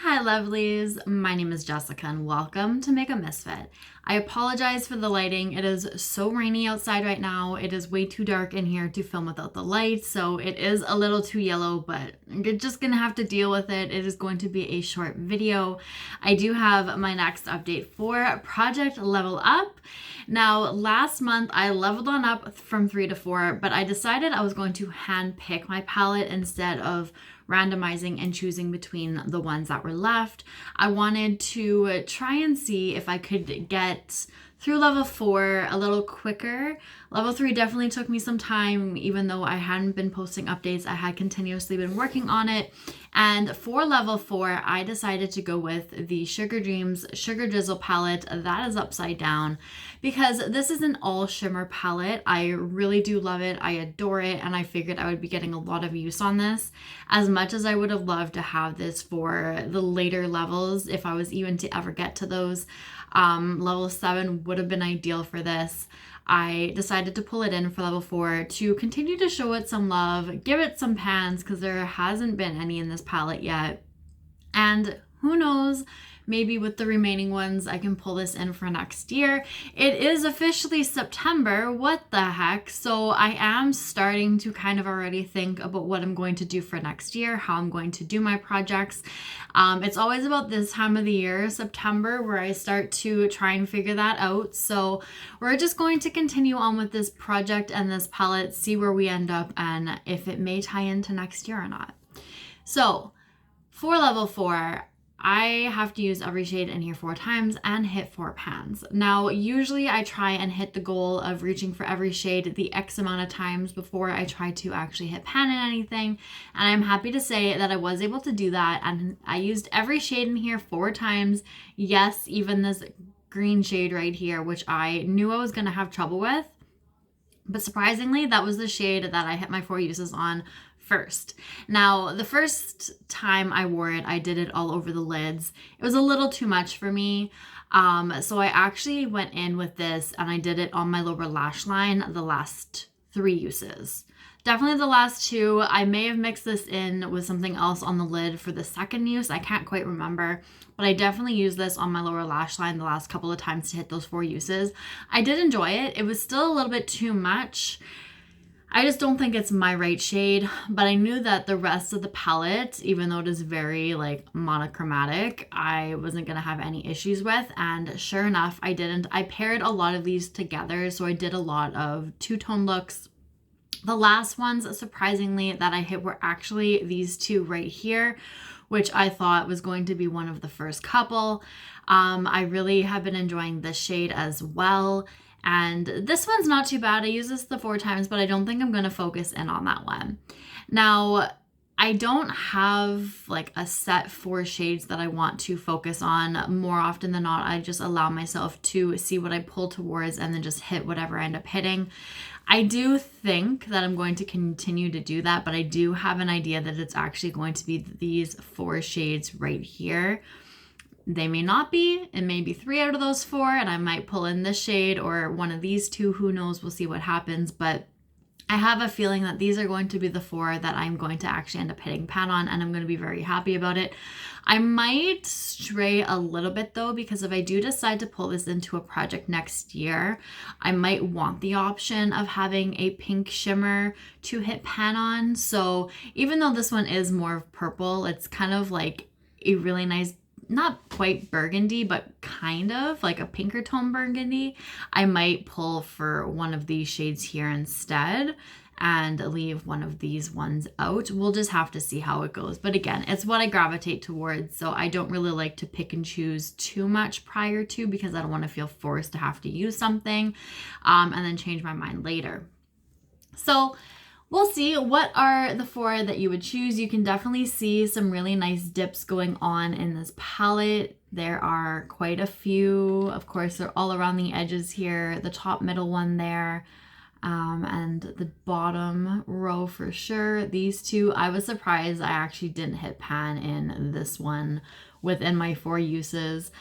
Hi lovelies, my name is Jessica and welcome to Makeup.misfit. I apologize for the lighting. It is so rainy outside right now. It is way too dark in here to film without the light, so it is a little too yellow, but you're just gonna have to deal with it. It is going to be a short video. I do have my next update for Project Level Up. Now, last month I leveled on up from 3 to 4, but I decided I was going to hand pick my palette instead of randomizing and choosing between the ones that were left. I wanted to try and see if I could get through level 4 a little quicker. Level 3 definitely took me some time, even though I hadn't been posting updates. I had continuously been working on it. And for level 4, I decided to go with the Sugar Dreams Sugar Drizzle palette. That is upside down because this is an all shimmer palette. I really do love it. I adore it. And I figured I would be getting a lot of use on this. As much as I would have loved to have this for the later levels, if I was even to ever get to those, level 7 would have been ideal for this. I decided to pull it in for level 4 to continue to show it some love, give it some pans because there hasn't been any in this palette yet. And who knows, maybe with the remaining ones, I can pull this in for next year. It is officially September, what the heck? So I am starting to kind of already think about what I'm going to do for next year, how I'm going to do my projects. It's always about this time of the year, September, where I start to try and figure that out. So we're just going to continue on with this project and this palette, see where we end up and if it may tie into next year or not. So for level 4, I have to use every shade in here 4 times and hit 4 pans. Now, usually I try and hit the goal of reaching for every shade the X amount of times before I try to actually hit pan in anything. And I'm happy to say that I was able to do that. And I used every shade in here 4 times. Yes, even this green shade right here, which I knew I was going to have trouble with. But surprisingly, that was the shade that I hit my 4 uses on first. Now, the first time I wore it, I did it all over the lids. It was a little too much for me. So I actually went in with this and I did it on my lower lash line the last 3 uses. Definitely the last 2. I may have mixed this in with something else on the lid for the second use. I can't quite remember, but I definitely used this on my lower lash line the last couple of times to hit those 4 uses. I did enjoy it. It was still a little bit too much. I just don't think it's my right shade, but I knew that the rest of the palette, even though it is very like monochromatic, I wasn't going to have any issues with. And sure enough, I didn't. I paired a lot of these together. So I did a lot of 2-tone looks. The last ones, surprisingly, that I hit were actually these 2 right here, which I thought was going to be one of the first couple. I really have been enjoying this shade as well. And this one's not too bad. I use this the 4 times, but I don't think I'm going to focus in on that one. Now, I don't have like a set 4 shades that I want to focus on. More often than not, I just allow myself to see what I pull towards and then just hit whatever I end up hitting. I do think that I'm going to continue to do that, but I do have an idea that it's actually going to be these 4 shades right here. They may not be. It may be 3 out of those 4, and I might pull in this shade or one of these 2. Who knows? We'll see what happens. But I have a feeling that these are going to be the 4 that I'm going to actually end up hitting pan on, and I'm going to be very happy about it. I might stray a little bit though, because if I do decide to pull this into a project next year, I might want the option of having a pink shimmer to hit pan on. So even though this one is more purple, it's kind of like a really nice, not quite burgundy, but kind of like a pinker tone burgundy. I might pull for one of these shades here instead and leave one of these ones out. We'll just have to see how it goes. But again, it's what I gravitate towards. So I don't really like to pick and choose too much prior to, because I don't want to feel forced to have to use something and then change my mind later. So we'll see. What are the 4 that you would choose? You can definitely see some really nice dips going on in this palette. There are quite a few. Of course, they're all around the edges here. The top middle one there. And the bottom row for sure. These 2, I was surprised I actually didn't hit pan in this one within my 4 uses.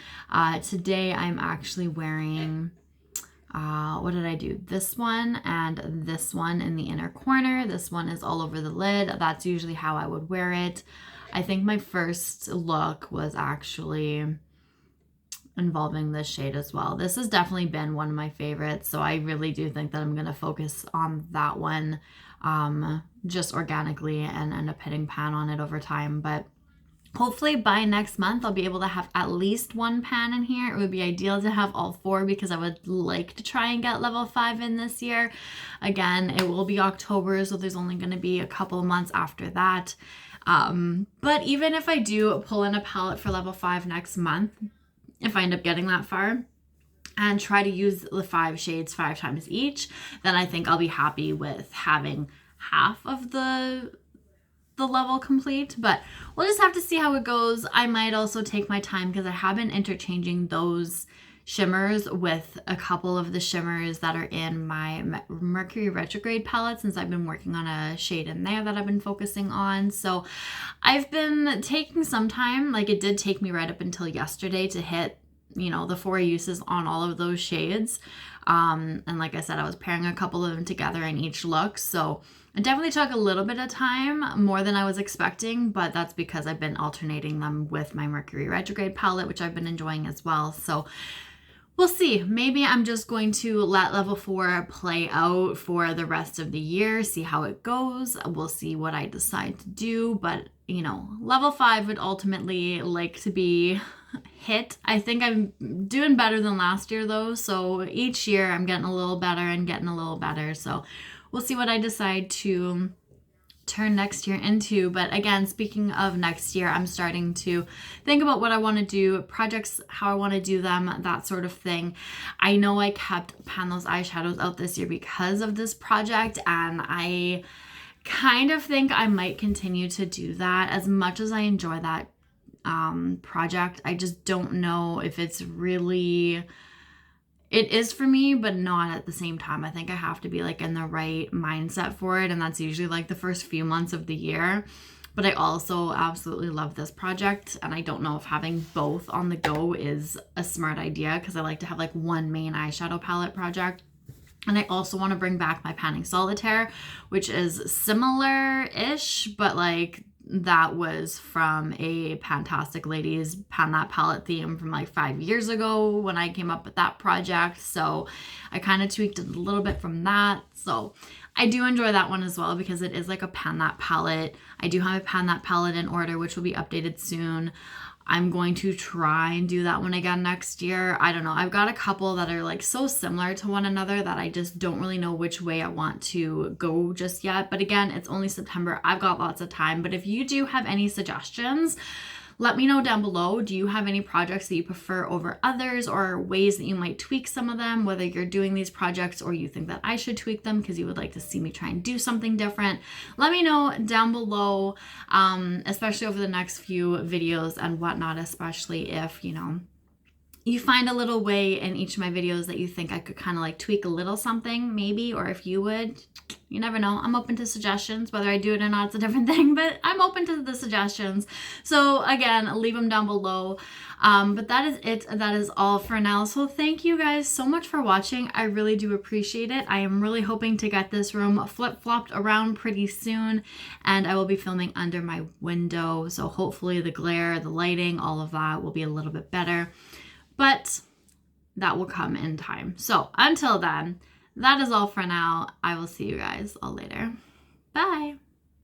Today I'm actually wearing what did I do? This one and this one in the inner corner. This one is all over the lid. That's usually how I would wear it. I think my first look was actually involving this shade as well. This has definitely been one of my favorites, so I really do think that I'm going to focus on that one just organically and end up hitting pan on it over time. But hopefully by next month I'll be able to have at least one pan in here. It would be ideal to have all 4 because I would like to try and get level 5 in this year. Again, it will be October, so there's only going to be a couple of months after that. But even if I do pull in a palette for level 5 next month, if I end up getting that far and try to use the 5 shades 5 times each, then I think I'll be happy with having half of the level complete. But we'll just have to see how it goes. I might also take my time because I have been interchanging those shimmers with a couple of the shimmers that are in my Mercury retrograde palette, since I've been working on a shade in there that I've been focusing on. So I've been taking some time. Like, it did take me right up until yesterday to hit, you know, the 4 uses on all of those shades. And like I said, I was pairing a couple of them together in each look. So it definitely took a little bit of time, more than I was expecting, but that's because I've been alternating them with my Mercury retrograde palette, which I've been enjoying as well. So we'll see. Maybe I'm just going to let level 4 play out for the rest of the year, see how it goes. We'll see what I decide to do. But, you know, level 5 would ultimately like to be hit. I think I'm doing better than last year though. So each year I'm getting a little better and getting a little better. So we'll see what I decide to turn next year into. But again, speaking of next year, I'm starting to think about what I want to do, projects, how I want to do them, that sort of thing. I know I kept pan those eyeshadows out this year because of this project, and I kind of think I might continue to do that. As much as I enjoy that project, I just don't know if it's really, it is for me, but not at the same time. I think I have to be like in the right mindset for it, and that's usually like the first few months of the year. But I also absolutely love this project, and I don't know if having both on the go is a smart idea, because I like to have like one main eyeshadow palette project. And I also want to bring back my panning solitaire, which is similar-ish, but like that was from a Fantastic Ladies Pan That Palette theme from like 5 years ago when I came up with that project. So I kind of tweaked it a little bit from that. So I do enjoy that one as well because it is like a Pan That palette. I do have a Pan That palette in order, which will be updated soon. I'm going to try and do that one again next year. I don't know. I've got a couple that are like so similar to one another that I just don't really know which way I want to go just yet. But again, it's only September. I've got lots of time. But if you do have any suggestions, let me know down below. Do you have any projects that you prefer over others, or ways that you might tweak some of them, whether you're doing these projects or you think that I should tweak them because you would like to see me try and do something different? Let me know down below, especially over the next few videos and whatnot, especially if, you know, you find a little way in each of my videos that you think I could kind of like tweak a little something maybe, or if you would. You never know. I'm open to suggestions. Whether I do it or not, it's a different thing, but I'm open to the suggestions. So again, leave them down below. But that is it. That is all for now. So thank you guys so much for watching. I really do appreciate it. I am really hoping to get this room flip-flopped around pretty soon, and I will be filming under my window. So hopefully the glare, the lighting, all of that will be a little bit better. But that will come in time. So until then, that is all for now. I will see you guys all later. Bye.